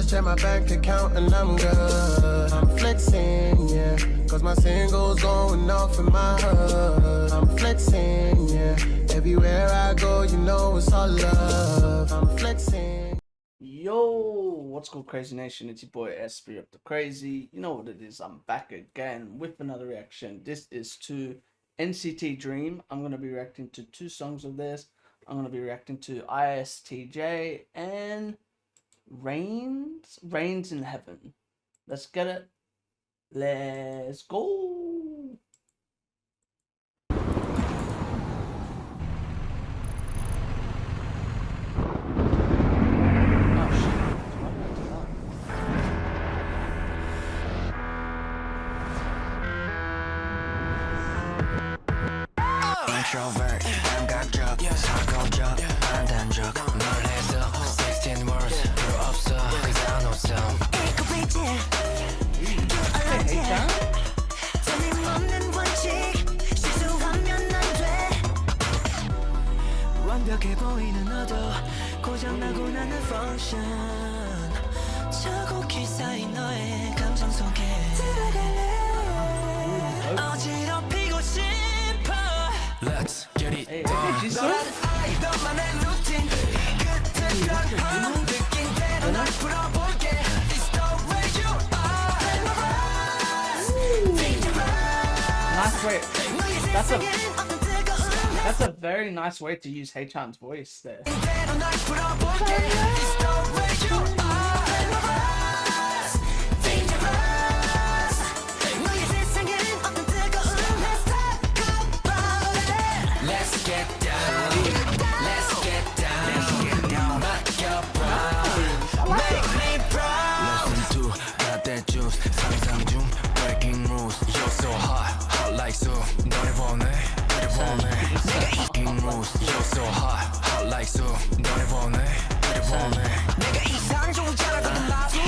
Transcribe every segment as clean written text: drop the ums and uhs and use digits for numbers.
just check my bank account and I'm good. I'm flexing, yeah, cause my singles going off in my hood. I'm flexing, yeah, everywhere I go, you know it's all love. I'm flexing. Yo, what's good, Crazy Nation? It's your boy Espy of the Crazy. You know what it is, I'm back again with another reaction. This is to NCT Dream. I'm going to be reacting to two songs of this. I'm going to be reacting to ISTJ and Rains in Heaven. Let's get it. Let's go. Introvert, 감각적, 사고적, 판단적 널 해서 16 words 필요 없어 그냥 웃어 읽고 있지 틀림없는 원칙 실수하면 안돼 완벽해 보이는 너도 고장나고 나는 function 저곡히 쌓인 너의 감정 속에 들어갈래 어지럽히고 싶어 Let's get it Hey, 너만의 루틴 끝을 변함 느낀 대로 널 풀어볼게 It's the way you are Nice way. That's a very nice way to use Haechan's voice there. 대로 널 풀어볼게 It's the way you are dangerous 너의 세상엔 어떤 뜨거운 Let's talk about it Let's get down Let's get down Let's get down 맡겨봐 Make me proud Listen to got that juice 상상 중 breaking rules You're so hot hot like so 너를 보내 너를 보내 breaking rules You're so hot hot like so 너를 보내 너를 보내 내가 이상 좋은 자라거든 나도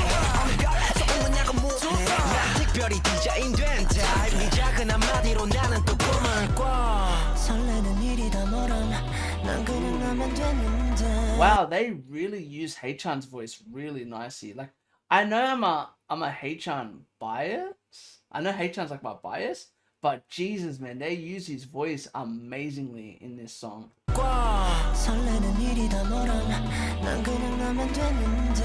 어느 별에서 온 거냐고 묻네 난 특별히 디자인된 타입 네 작은 한마디로 나는 또 꿈을 꿔 설레는 일이 다 멀어 난 그냥 나만 되는데 Wow, they really use Haechan's voice really nicely. Like, I know I'm a Haechan bias. I know Haechan's like my bias, but Jesus, man, they use his voice amazingly in this song. 설레는 일이 다 멀어 난 그냥 나만 되는데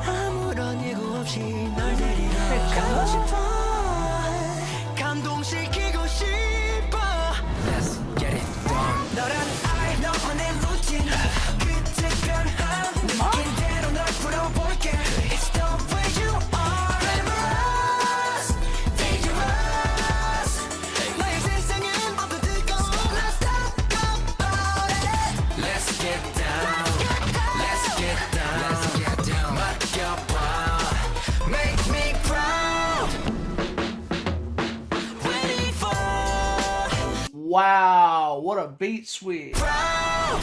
아무런 예고 없이 널 데리러 가고 싶어 감동시키고 싶어 Let's get it done 너란 I 너만의 루틴 끝에 변함 느낀 대로 널 풀어볼게 It's the way you are glamorous dangerous 너의 세상엔 어떤 뜨거운 Let's talk about it Let's get down Let's get down Let's get down 맡겨봐 Make me proud Waiting for Wow, what a beat switch. proud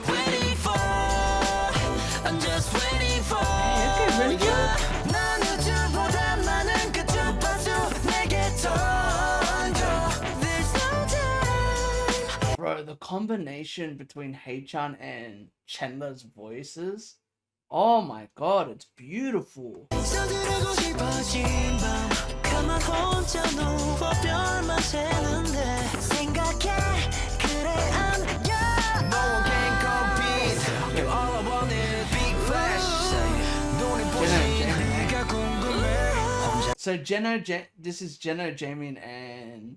Waiting for I'm just waiting for okay, really good. 난 우주보다 많은 그 주파수 내게 던져 There's no time Bro, the combination between Haechan and Chandler's voices, oh my god, it's beautiful. 서두르고 싶어진 밤 가만 혼자 누워 별만 새는데 생각해 그래 안겨 No one can compete You're all I want is big flash 눈이 보신 네가 궁금해 혼자 So this is Jeno, Jamin, and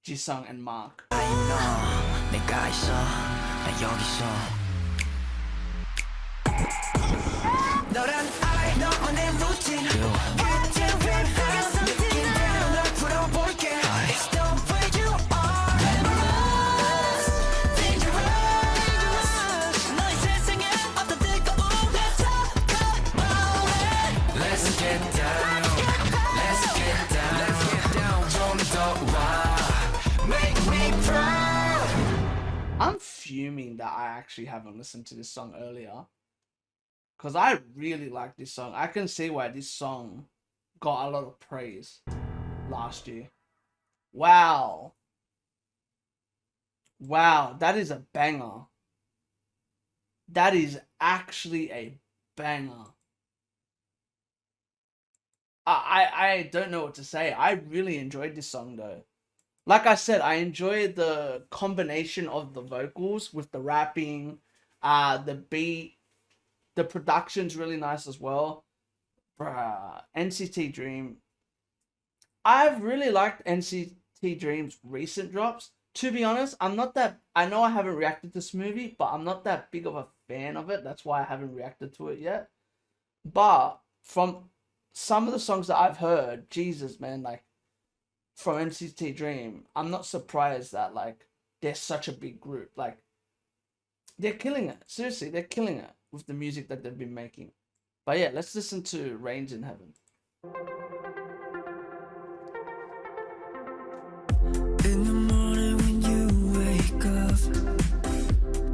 Jisung and Mark. I know 내가 있어 나 여기 있어 너란 I 너만의 루틴 끝에 변함 느낀 대로 널 풀어볼게 It's the way you are glamorous dangerous 너의 세상에 어떤 뜨거운 Let's talk about it Let's get down Let's get down Let's get down 좀 더 와 Make me proud I'm fuming that I actually haven't listened to this song earlier, because I really like this song. I can see why this song got a lot of praise last year. Wow. Wow, that is a banger. That is actually a banger. I don't know what to say. I really enjoyed this song though. Like I said, I enjoyed the combination of the vocals with the rapping, the beat, the production's really nice as well. Bruh, NCT Dream. I've really liked NCT Dream's recent drops. To be honest, I'm not that. I know I haven't reacted to this movie, but I'm not that big of a fan of it. That's why I haven't reacted to it yet. But from some of the songs that I've heard, Jesus, man, like from NCT Dream, I'm not surprised that like they're such a big group. Like they're killing it. Seriously, they're killing it with the music that they've been making. But yeah, let's listen to Rains in Heaven. In the morning when you wake up,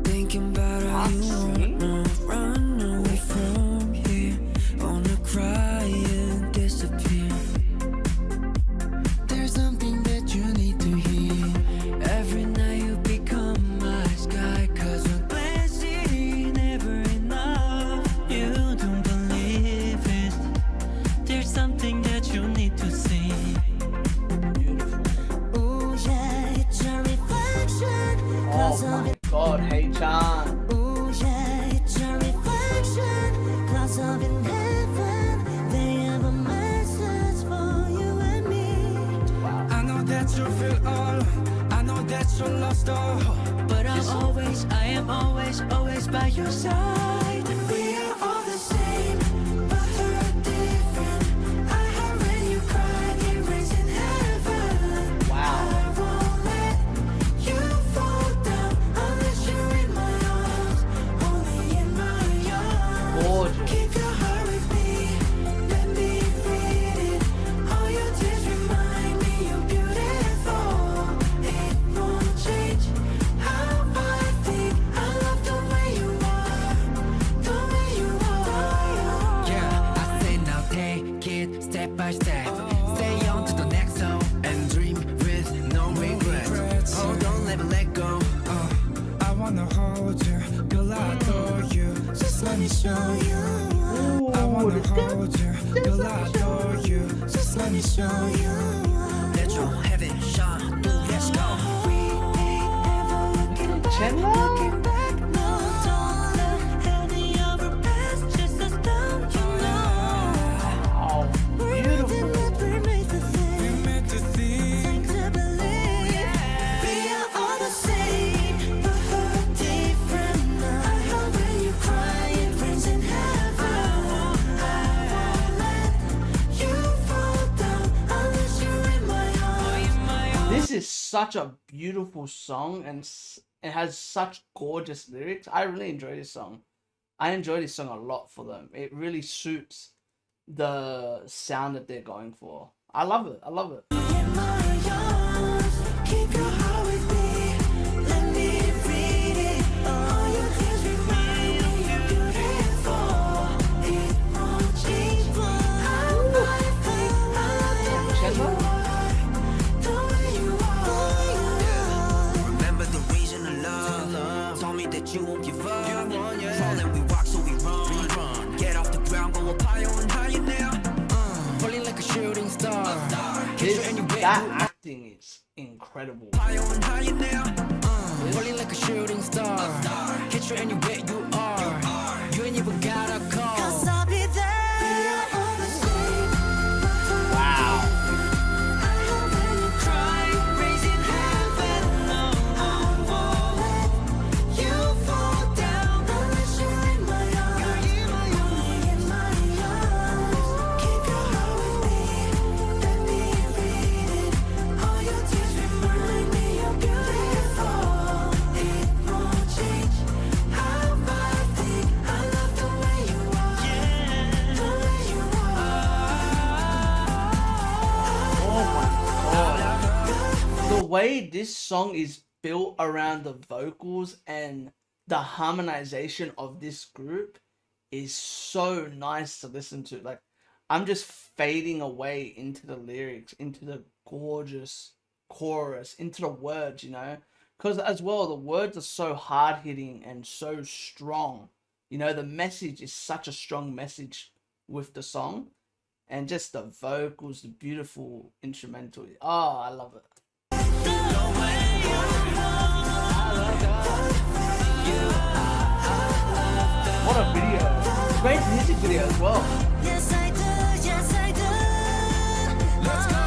thinking about how you wanna run away from here, wanna cry and disappear. There's something that you need to hear. Every night you become my sky, 'cause when blessing never enough, you don't believe it. There's something that you need to see. Oh yeah, it's a reflection. Oh my God, Hey Chan. Oh yeah, it's a reflection. Clouds up in heaven, they have a message for you and me. I know that you feel all, I know that you lost all, but I am always, always by your side. We are all the same, but we're different. I have when you cry, it rains in heaven. Wow. I won't let you fall down unless you're in my arms, only in my arms. Gorgeous. Keep your heart with me, let me read it. All your tears remind me you're beautiful. It won't change how I think. I love the way you are, the way you are. Yeah, I say now take it step by step. Stay on to the next zone and dream with no regrets. Hold on, never let go. I wanna hold you, girl, I adore you. Just let me show you. I wanna hold you, girl, I adore you. Just let me show you. Let your heaven shine through. Let's go. We ain't never looking back. Chandler? Looking back, no, don't let any of our past chase us down, you know. Oh, We're beautiful. we made the thing to believe. We are all the same, but we're different now. I love when you cry, it rains in heaven. I won't let you fall down unless you're in my arms. This is such a beautiful song and it has such gorgeous lyrics. I really enjoy this song. I enjoy this song a lot for them. It really suits the sound that they're going for. I love it. I love it. In my arms, keep your heart with me. Let me read it. All your tears remind me you're beautiful. It won't change how I think. I love the way you are, the way you are. Remember the reason I love. Told me that you won't give up. Falling, we walk, so we run. Get off the ground, go up higher and higher now. Falling like a shooting star. That acting is incredible. Higher and higher now. Falling like a shooting star. Hit you anywhere you are. You ain't even gotta call. 'Cause I'll be there. We are all the same. Wow. I love when you cry, raising heaven. No, I won't let you fall down unless you're in my arms. Only in my arms. Keep your heart with me. Let me read it. All your tears remind me you're beautiful. It won't change how I think. I love the way you are, the way you Oh my God. The way this song is built around the vocals and the harmonization of this group is so nice to listen to. Like, I'm just fading away into the lyrics, into the gorgeous chorus, into the words, you know? because as well the words are so hard hitting and so strong. You know, the message is such a strong message with the song, and just the vocals, the beautiful instrumental. Oh, I love it. What a video! Great music video as well. Yes, I do. Yes, I do. Let's go.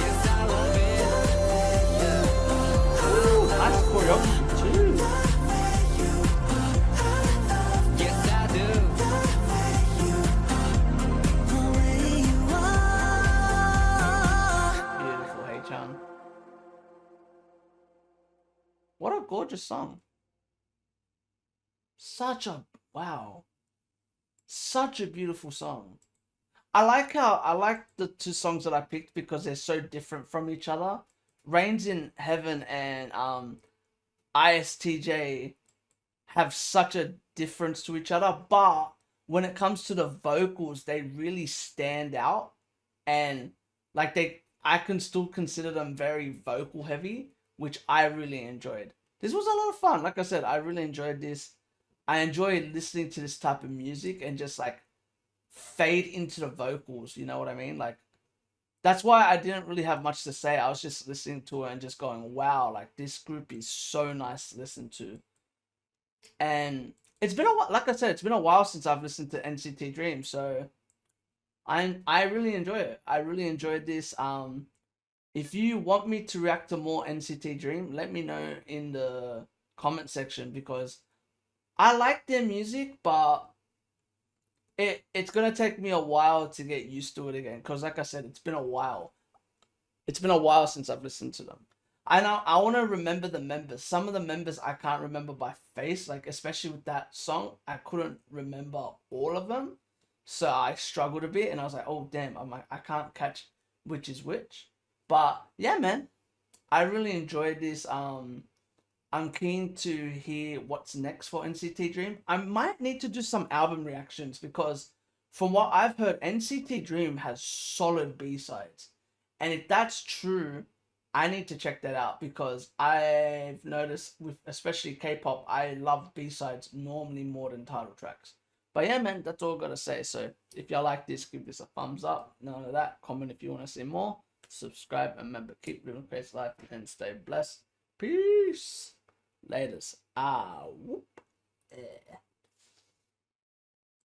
Yes, I love it. Ooh, nice choreography too. Yes, I do. The way you are. Beautiful, hey Chan. What a gorgeous song. Such a wow. Such a beautiful song. I like the two songs that I picked because they're so different from each other. Rains in Heaven and ISTJ have such a difference to each other, but when it comes to the vocals, they really stand out, and like I can still consider them very vocal heavy, which I really enjoyed. This was a lot of fun. Like I said, I really enjoyed this. I enjoy listening to this type of music and just like fade into the vocals, you know what I mean? Like, that's why I didn't really have much to say. I was just listening to it and just going, wow, like this group is so nice to listen to. And it's been a while, like I said, it's been a while since I've listened to NCT Dream, so I really enjoy it. I really enjoyed this. If you want me to react to more NCT Dream, let me know in the comment section, because I like their music, but it's gonna take me a while to get used to it again. Cause like I said, it's been a while. It's been a while since I've listened to them. I want to remember the members. Some of the members I can't remember by face. Like especially with that song, I couldn't remember all of them, so I struggled a bit. And I was like, oh damn, I can't catch which is which. But yeah, man, I really enjoyed this. I'm keen to hear what's next for NCT Dream. I might need to do some album reactions, because from what I've heard, NCT Dream has solid B-sides. And if that's true, I need to check that out, because I've noticed with especially K-pop, I love B-sides normally more than title tracks. But yeah, man, that's all I gotta say. So if y'all like this, give this a thumbs up. None of that. Comment if you want to see more. Subscribe, and remember, keep living crazy life and stay blessed. Peace. Laters. Ah, whoop. Yeah.